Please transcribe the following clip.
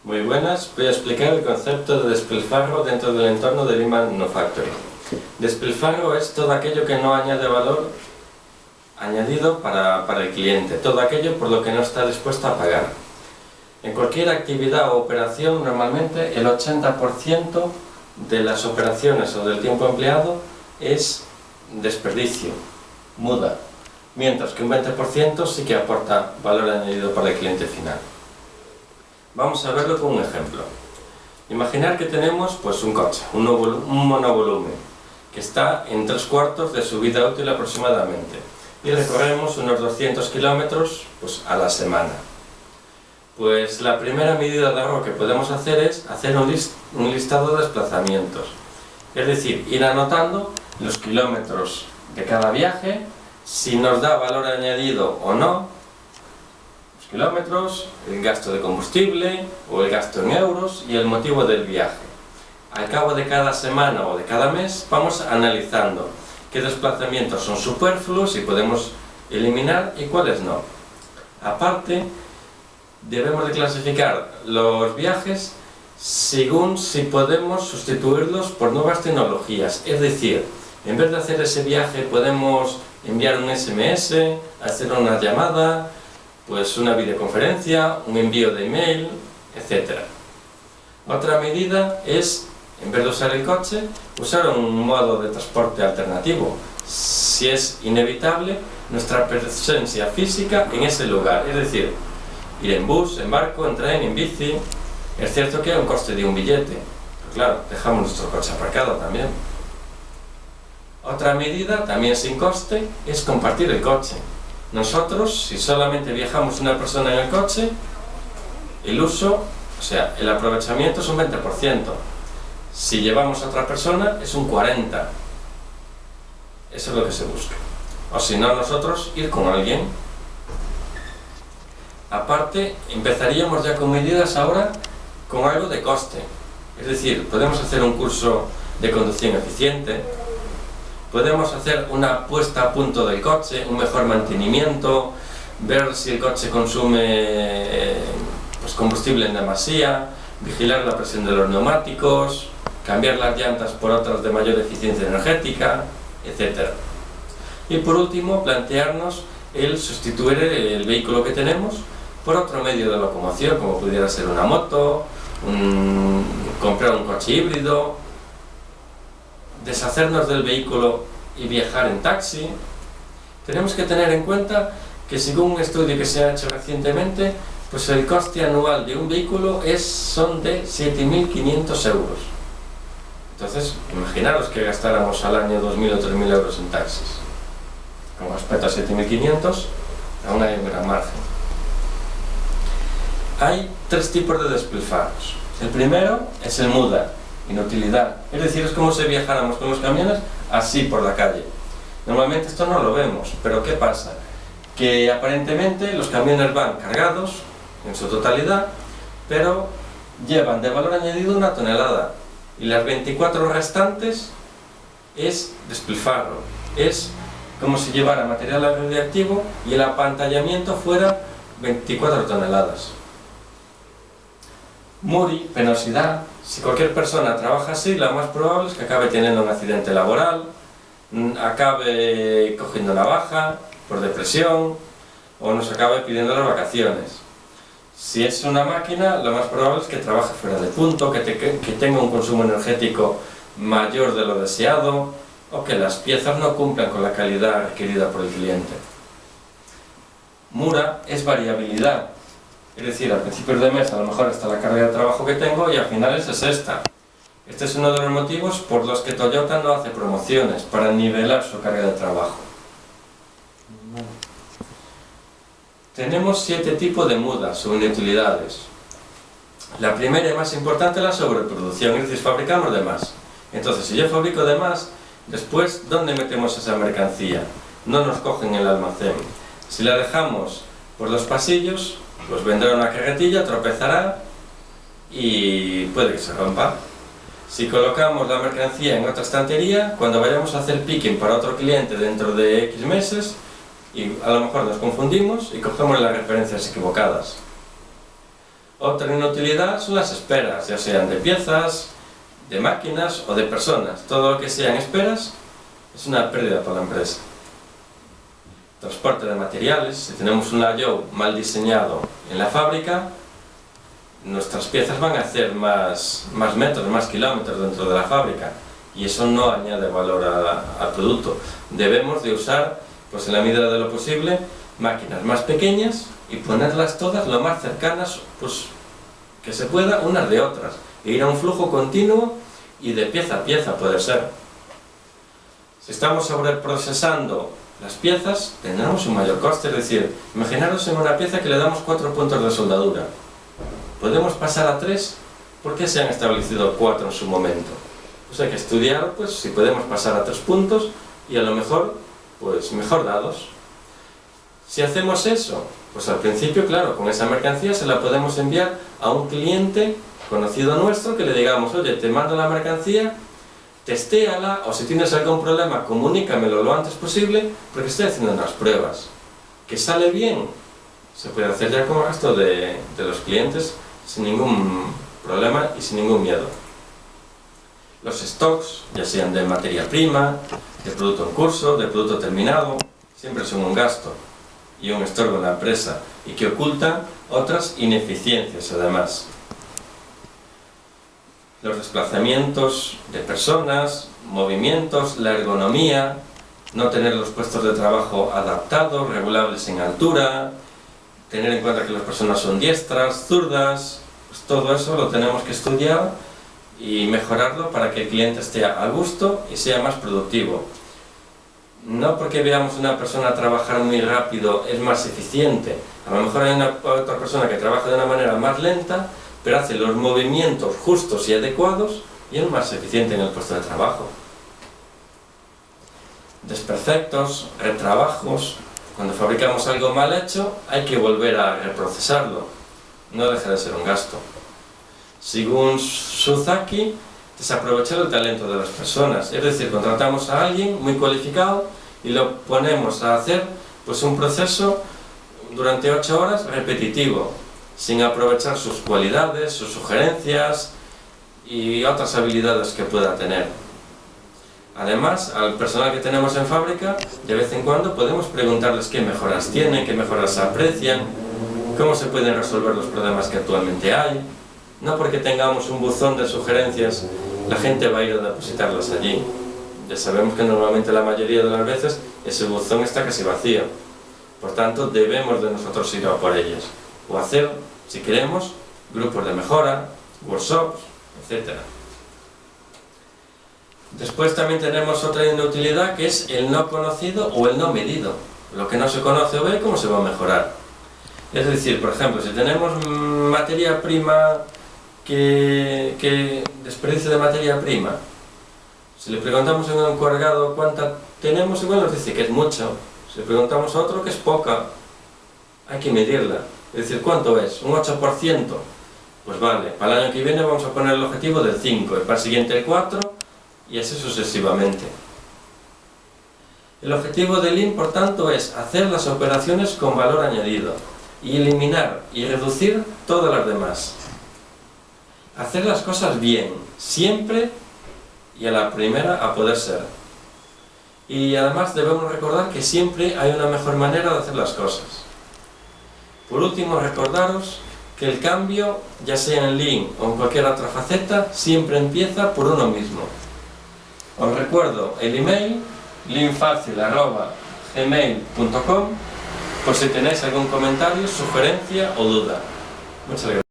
Muy buenas, voy a explicar el concepto de despilfarro dentro del entorno de Lean Manufacturing. Despilfarro es todo aquello que no añade valor añadido para el cliente, todo aquello por lo que no está dispuesto a pagar. En cualquier actividad o operación, normalmente el 80% de las operaciones o del tiempo empleado es desperdicio, muda, mientras que un 20% sí que aporta valor añadido para el cliente final. Vamos a verlo con un ejemplo. Imaginar que tenemos un coche, un monovolumen, que está en 3/4 de su vida útil aproximadamente, y recorremos unos 200 kilómetros a la semana. Pues la primera medida de ahorro que podemos hacer es hacer un listado de desplazamientos, es decir, ir anotando los kilómetros de cada viaje, si nos da valor añadido o no, los kilómetros, el gasto de combustible o el gasto en euros y el motivo del viaje. Al cabo de cada semana o de cada mes vamos analizando qué desplazamientos son superfluos y podemos eliminar y cuáles no. Aparte, debemos de clasificar los viajes según si podemos sustituirlos por nuevas tecnologías, es decir, en vez de hacer ese viaje podemos enviar un SMS, hacer una llamada, una videoconferencia, un envío de email, etc. Otra medida es, en vez de usar el coche, usar un modo de transporte alternativo, si es inevitable nuestra presencia física en ese lugar, es decir, ir en bus, en barco, en tren, en bici. Es cierto que hay un coste de un billete, pero claro, dejamos nuestro coche aparcado también. Otra medida, también sin coste, es compartir el coche. Nosotros, si solamente viajamos una persona en el coche, el uso, el aprovechamiento es un 20%. Si llevamos a otra persona, es un 40%. Eso es lo que se busca. O si no, nosotros ir con alguien. Aparte, empezaríamos ya con medidas ahora con algo de coste. Es decir, podemos hacer un curso de conducción eficiente, podemos hacer una puesta a punto del coche, un mejor mantenimiento, ver si el coche consume combustible en demasía, vigilar la presión de los neumáticos, cambiar las llantas por otras de mayor eficiencia energética, etc. Y por último, plantearnos el sustituir el vehículo que tenemos por otro medio de locomoción, como pudiera ser una moto, comprar un coche híbrido, deshacernos del vehículo y viajar en taxi. Tenemos que tener en cuenta que según un estudio que se ha hecho recientemente, el coste anual de un vehículo son de 7.500 euros. Entonces, imaginaros que gastáramos al año 2.000 o 3.000 euros en taxis. Con respecto a 7.500, aún hay un gran margen. Hay 3 tipos de despilfarros. El primero es el muda, inutilidad, es decir, es como si viajáramos con los camiones así por la calle. Normalmente esto no lo vemos, pero ¿qué pasa? Que aparentemente los camiones van cargados en su totalidad, pero llevan de valor añadido 1 tonelada y las 24 restantes es despilfarro. Es como si llevara material radiactivo y el apantallamiento fuera 24 toneladas. Muri, penosidad. Si cualquier persona trabaja así, lo más probable es que acabe teniendo un accidente laboral, acabe cogiendo una baja por depresión o nos acabe pidiendo las vacaciones. Si es una máquina, lo más probable es que trabaje fuera de punto, que tenga un consumo energético mayor de lo deseado o que las piezas no cumplan con la calidad requerida por el cliente. Mura es variabilidad. Es decir, al principio de mes a lo mejor está la carga de trabajo que tengo y a finales es esta. Este es uno de los motivos por los que Toyota no hace promociones, para nivelar su carga de trabajo. Tenemos 7 tipos de mudas o inutilidades. La primera y más importante es la sobreproducción, es decir, fabricamos de más. Entonces, si yo fabrico de más, después, ¿dónde metemos esa mercancía? No nos cogen el almacén. Si la dejamos por los pasillos, vendrá una carretilla, tropezará y puede que se rompa. Si colocamos la mercancía en otra estantería, cuando vayamos a hacer picking para otro cliente dentro de X meses, y a lo mejor nos confundimos y cogemos las referencias equivocadas. Otra inutilidad son las esperas, ya sean de piezas, de máquinas o de personas. Todo lo que sean esperas es una pérdida para la empresa. Transporte de materiales. Si tenemos un layout mal diseñado en la fábrica, nuestras piezas van a hacer más metros, más kilómetros dentro de la fábrica, y eso no añade valor al producto. Debemos de usar, pues en la medida de lo posible, máquinas más pequeñas y ponerlas todas lo más cercanas pues, que se pueda unas de otras, e ir a un flujo continuo y de pieza a pieza puede ser. Si estamos sobreprocesando las piezas, tendremos un mayor coste, es decir, imaginaros en una pieza que le damos 4 puntos de soldadura. ¿Podemos pasar a 3? ¿Por qué se han establecido 4 en su momento? Pues hay que estudiar pues, si podemos pasar a 3 puntos y a lo mejor, pues mejor dados. Si hacemos eso, pues al principio, claro, con esa mercancía se la podemos enviar a un cliente conocido nuestro que le digamos, oye, te mando la mercancía, testéala, o si tienes algún problema, comunícamelo lo antes posible, porque estoy haciendo unas pruebas. ¿Que sale bien? Se puede hacer ya como el resto de los clientes sin ningún problema y sin ningún miedo. Los stocks, ya sean de materia prima, de producto en curso, de producto terminado, siempre son un gasto y un estorbo en la empresa y que ocultan otras ineficiencias además. Los desplazamientos de personas, movimientos, la ergonomía, no tener los puestos de trabajo adaptados, regulables en altura, tener en cuenta que las personas son diestras, zurdas, pues todo eso lo tenemos que estudiar y mejorarlo para que el cliente esté a gusto y sea más productivo. No porque veamos una persona trabajar muy rápido es más eficiente, a lo mejor hay otra persona que trabaja de una manera más lenta, pero hace los movimientos justos y adecuados y es más eficiente en el puesto de trabajo. Desperfectos, retrabajos. Cuando fabricamos algo mal hecho hay que volver a reprocesarlo, no deja de ser un gasto. Según Suzaki, desaprovechar el talento de las personas, es decir, contratamos a alguien muy cualificado y lo ponemos a hacer pues, un proceso durante 8 horas repetitivo, sin aprovechar sus cualidades, sus sugerencias y otras habilidades que pueda tener. Además, al personal que tenemos en fábrica, de vez en cuando podemos preguntarles qué mejoras tienen, qué mejoras aprecian, cómo se pueden resolver los problemas que actualmente hay. No porque tengamos un buzón de sugerencias, la gente va a ir a depositarlas allí. Ya sabemos que normalmente la mayoría de las veces ese buzón está casi vacío. Por tanto, debemos de nosotros ir a por ellas. O hacer, si queremos, grupos de mejora, workshops, etc. Después también tenemos otra inutilidad que es el no conocido o el no medido. Lo que no se conoce o ve, ¿cómo se va a mejorar? Es decir, por ejemplo, si tenemos materia prima que desperdicio de materia prima, si le preguntamos a un encargado cuánta tenemos, igual nos dice que es mucho. Si le preguntamos a otro que es poca, hay que medirla. Es decir, ¿cuánto es? ¿Un 8%? Pues vale, para el año que viene vamos a poner el objetivo del 5, y para el siguiente el 4, y así sucesivamente. El objetivo del Lean, por tanto, es hacer las operaciones con valor añadido y eliminar y reducir todas las demás. Hacer las cosas bien, siempre y a la primera a poder ser. Y además debemos recordar que siempre hay una mejor manera de hacer las cosas. Por último, recordaros que el cambio, ya sea en Lean o en cualquier otra faceta, siempre empieza por uno mismo. Os recuerdo el email leanfacil@gmail.com por si tenéis algún comentario, sugerencia o duda. Muchas gracias.